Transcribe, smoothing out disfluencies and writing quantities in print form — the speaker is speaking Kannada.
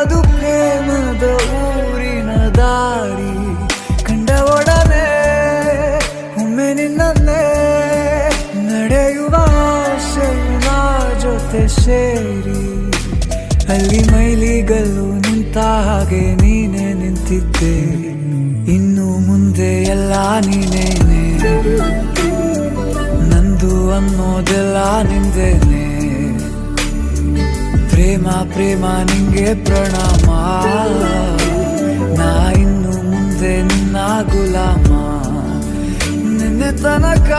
ಅದು ಪ್ರೇಮದ ಊರಿನ ದಾರಿ ಕಂಡ ಒಡನೆ ಒಮ್ಮೆ ನಿನ್ನೇ ನಡೆಯುವ ಆಸೆಯು ನಾ ಜೊತೆ ಸೇರಿ ಅಲ್ಲಿ ಮೈಲಿಗಲ್ಲು ನಿಂತ ಹಾಗೆ ನೀನೆ ನಿಂತಿದ್ದೆ ಇನ್ನು ಮುಂದೆ ಎಲ್ಲ ನೀನೇನೆ ನಂದು ಅನ್ನೋದೆಲ್ಲ ನಿಂದೇನೆ ಪ್ರೇಮ ಪ್ರೇಮ ನಿಂಗೆ ಪ್ರಣಾಮ ನಾ ಇನ್ನು ಮುಂದೆ ನಿನ್ನ ಗುಲಾಮ ನಿನ್ನೆ ತನಕ